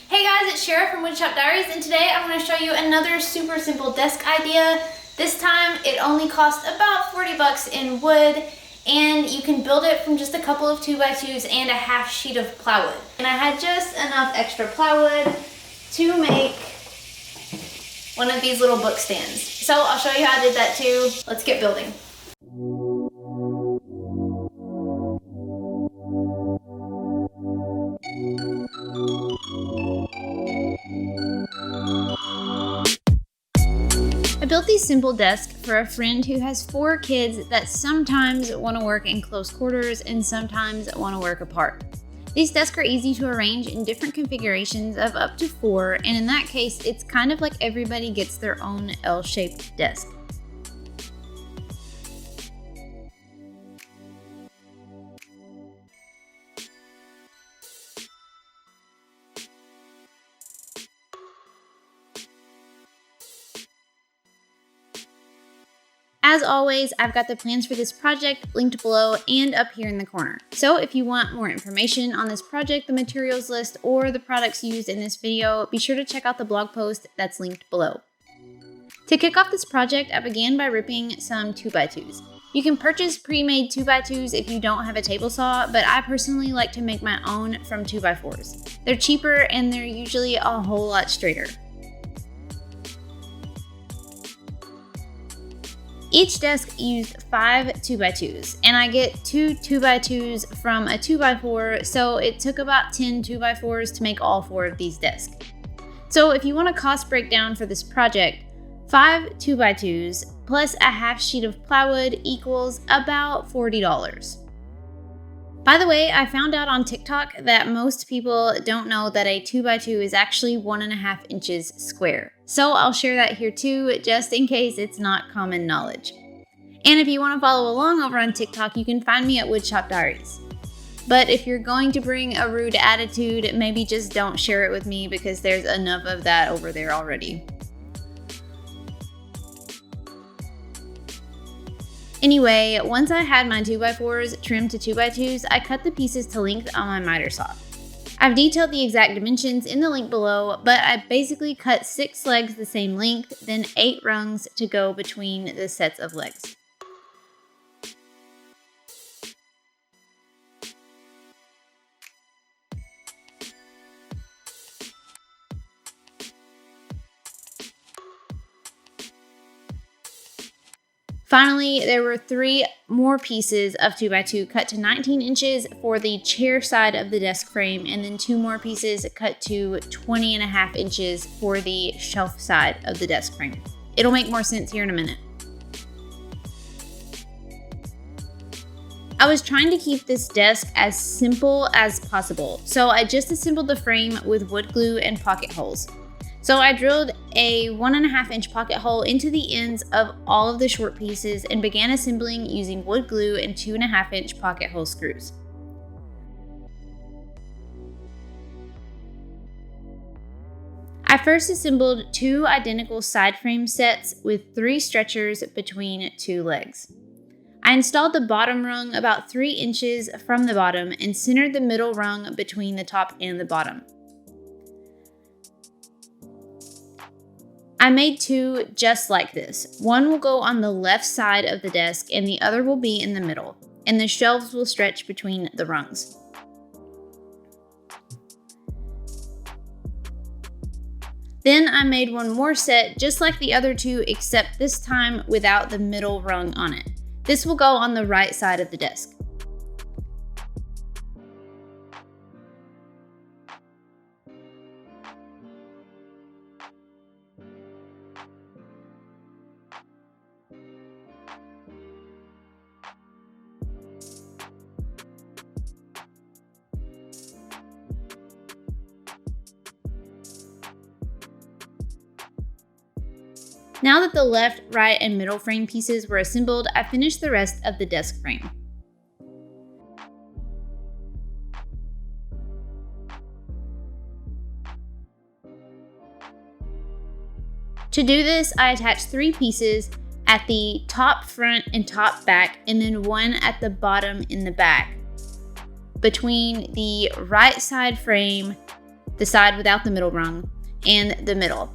Hey guys, it's Shara from Woodshop Diaries, and today I'm going to show you another super simple desk idea. This time it only costs about 40 bucks in wood, and you can build it from just a couple of 2x2s and a half sheet of plywood. And I had just enough extra plywood to make one of these little book stands. So I'll show you how I did that too. Let's get building. I built these simple desks for a friend who has 4 kids that sometimes want to work in close quarters and sometimes want to work apart. These desks are easy to arrange in different configurations of up to 4, and in that case, it's kind of like everybody gets their own L-shaped desk. As always, I've got the plans for this project linked below and up here in the corner. So if you want more information on this project, the materials list, or the products used in this video, be sure to check out the blog post that's linked below. To kick off this project, I began by ripping some 2x2s. You can purchase pre-made 2x2s if you don't have a table saw, but I personally like to make my own from 2x4s. They're cheaper and they're usually a whole lot straighter. Each desk used 5 2x2s, and I get 2 2x2s from a 2x4, so it took about 10 2x4s to make all 4 of these desks. So if you want a cost breakdown for this project, 5 2x2s plus a half sheet of plywood equals about $40. By the way, I found out on TikTok that most people don't know that a 2x2 is actually 1.5 inches square. So I'll share that here too, just in case it's not common knowledge. And if you want to follow along over on TikTok, you can find me at Woodshop Diaries. But if you're going to bring a rude attitude, maybe just don't share it with me because there's enough of that over there already. Anyway, once I had my 2x4s trimmed to 2x2s, I cut the pieces to length on my miter saw. I've detailed the exact dimensions in the link below, but I basically cut 6 legs the same length, then 8 rungs to go between the sets of legs. Finally, there were 3 more pieces of 2x2 cut to 19 inches for the chair side of the desk frame, and then 2 more pieces cut to 20.5 inches for the shelf side of the desk frame. It'll make more sense here in a minute. I was trying to keep this desk as simple as possible, so I just assembled the frame with wood glue and pocket holes. So I drilled a 1.5 inch pocket hole into the ends of all of the short pieces and began assembling using wood glue and 2.5 inch pocket hole screws. I first assembled 2 identical side frame sets with 3 stretchers between 2 legs. I installed the bottom rung about 3 inches from the bottom and centered the middle rung between the top and the bottom. I made 2 just like this. One will go on the left side of the desk and the other will be in the middle, and the shelves will stretch between the rungs. Then I made one more set just like the other 2, except this time without the middle rung on it. This will go on the right side of the desk. Now that the left, right, and middle frame pieces were assembled, I finished the rest of the desk frame. To do this, I attached 3 pieces at the top front and top back, and then one at the bottom in the back, between the right side frame, the side without the middle rung, and the middle.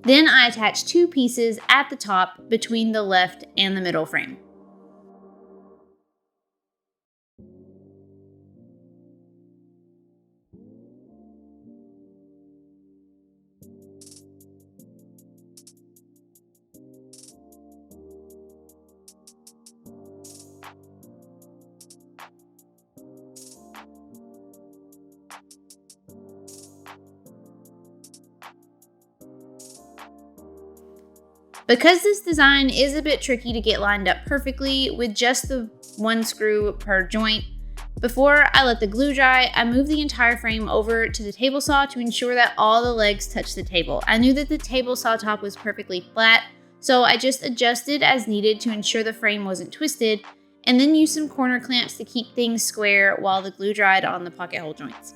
Then I attached 2 pieces at the top between the left and the middle frame. Because this design is a bit tricky to get lined up perfectly with just the 1 screw per joint, before I let the glue dry, I moved the entire frame over to the table saw to ensure that all the legs touched the table. I knew that the table saw top was perfectly flat, so I just adjusted as needed to ensure the frame wasn't twisted, and then used some corner clamps to keep things square while the glue dried on the pocket hole joints.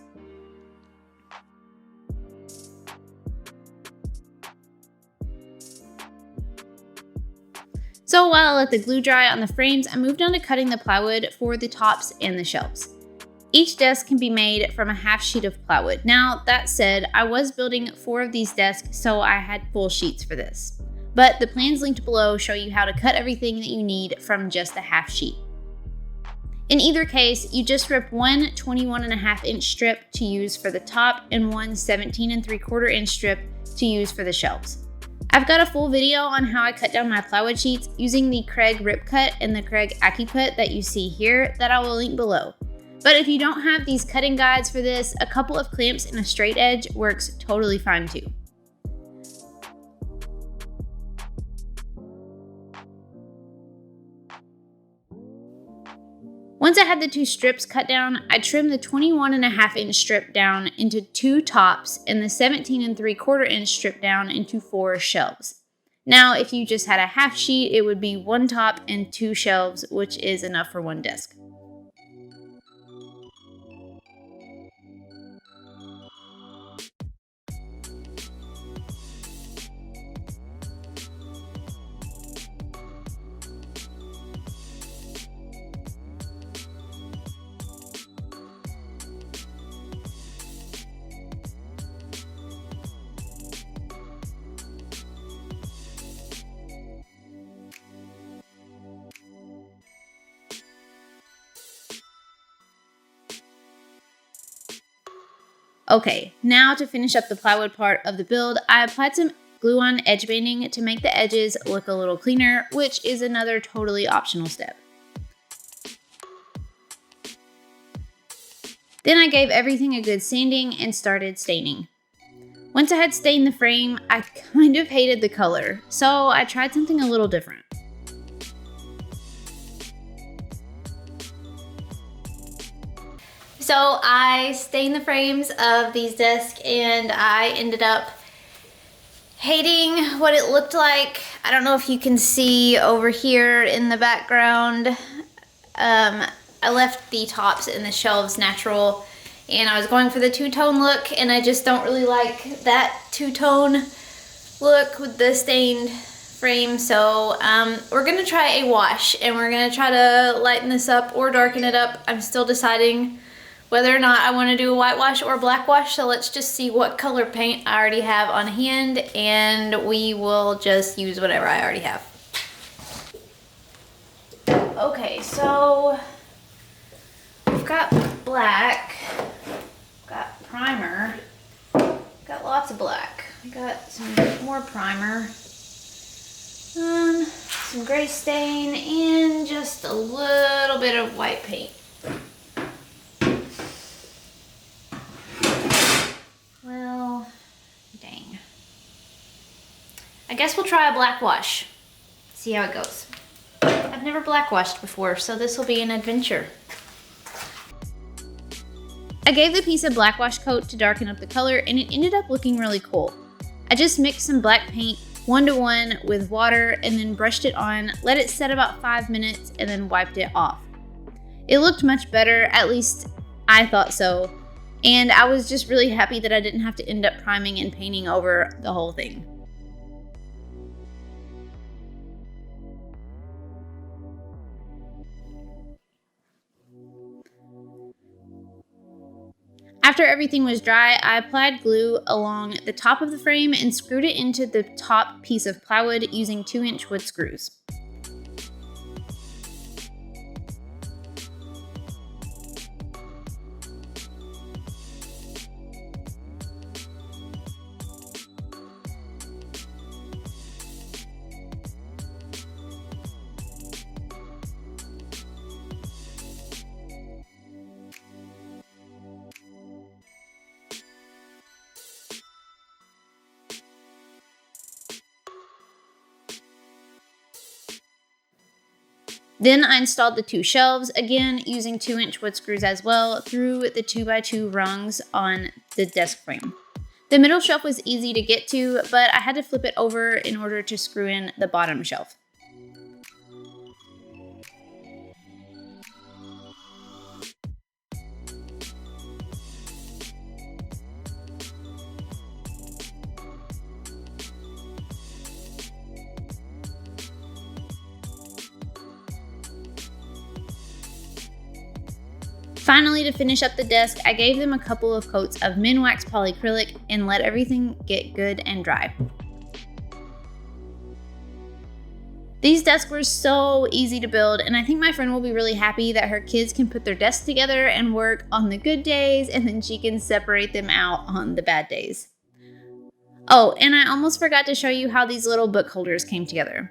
So while I let the glue dry on the frames, I moved on to cutting the plywood for the tops and the shelves. Each desk can be made from a half sheet of plywood. Now, that said, I was building 4 of these desks, so I had full sheets for this. But the plans linked below show you how to cut everything that you need from just a half sheet. In either case, you just rip one 21.5 inch strip to use for the top and one 17 3/4 inch strip to use for the shelves. I've got a full video on how I cut down my plywood sheets using the Craig Rip Cut and the Craig AccuCut that you see here that I will link below. But if you don't have these cutting guides for this, a couple of clamps and a straight edge works totally fine too. Once I had the 2 strips cut down, I trimmed the 21.5 inch strip down into 2 tops and the 17 3/4 inch strip down into 4 shelves. Now, if you just had a half sheet, it would be 1 top and 2 shelves, which is enough for 1 desk. Okay, now to finish up the plywood part of the build, I applied some glue-on edge banding to make the edges look a little cleaner, which is another totally optional step. Then I gave everything a good sanding and started staining. Once I had stained the frame, I kind of hated the color, so I tried something a little different. So I stained the frames of these desks and I ended up hating what it looked like. I don't know if you can see over here in the background. I left the tops and the shelves natural and I was going for the two-tone look, and I just don't really like that two-tone look with the stained frame. So we're gonna try a wash and we're gonna try to lighten this up or darken it up. I'm still deciding whether or not I want to do a whitewash or black wash, so let's just see what color paint I already have on hand and we will just use whatever I already have. Okay, so we've got black, got primer, got lots of black. I got some more primer, some gray stain, and just a little bit of white paint. Well, dang. I guess we'll try a black wash. See how it goes. I've never black washed before, so this will be an adventure. I gave the piece a black wash coat to darken up the color, and it ended up looking really cool. I just mixed some black paint 1-to-1 with water and then brushed it on, let it set about 5 minutes, and then wiped it off. It looked much better, at least I thought so. And I was just really happy that I didn't have to end up priming and painting over the whole thing. After everything was dry, I applied glue along the top of the frame and screwed it into the top piece of plywood using 2-inch wood screws. Then I installed the 2 shelves, again using 2-inch wood screws as well, through the 2x2 rungs on the desk frame. The middle shelf was easy to get to, but I had to flip it over in order to screw in the bottom shelf. Finally, to finish up the desk, I gave them a couple of coats of Minwax polyacrylic and let everything get good and dry. These desks were so easy to build, and I think my friend will be really happy that her kids can put their desks together and work on the good days, and then she can separate them out on the bad days. Oh, and I almost forgot to show you how these little book holders came together.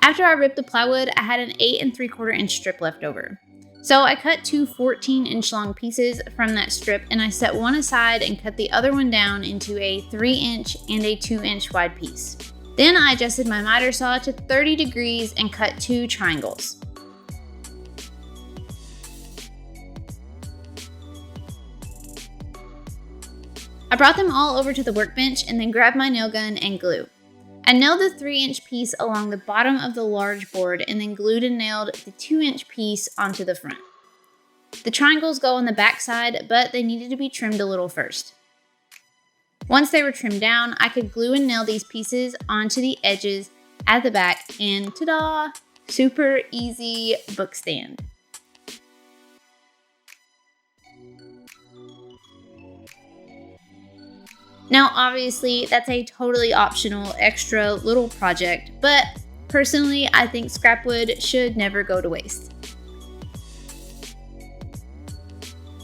After I ripped the plywood, I had an 8 3/4 inch strip left over. So I cut 2 14-inch long pieces from that strip, and I set one aside and cut the other one down into a 3-inch and a 2-inch wide piece. Then I adjusted my miter saw to 30 degrees and cut 2 triangles. I brought them all over to the workbench and then grabbed my nail gun and glue. I nailed the 3-inch piece along the bottom of the large board and then glued and nailed the 2-inch piece onto the front. The triangles go on the back side, but they needed to be trimmed a little first. Once they were trimmed down, I could glue and nail these pieces onto the edges at the back, and ta-da! Super easy book stand. Now, obviously, that's a totally optional extra little project, but personally, I think scrap wood should never go to waste.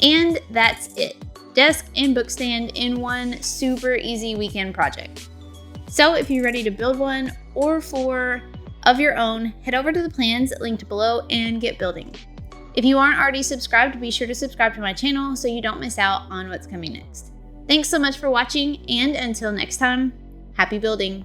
And that's it. Desk and book stand in one super easy weekend project. So if you're ready to build one or 4 of your own, head over to the plans linked below and get building. If you aren't already subscribed, be sure to subscribe to my channel so you don't miss out on what's coming next. Thanks so much for watching, and until next time, happy building!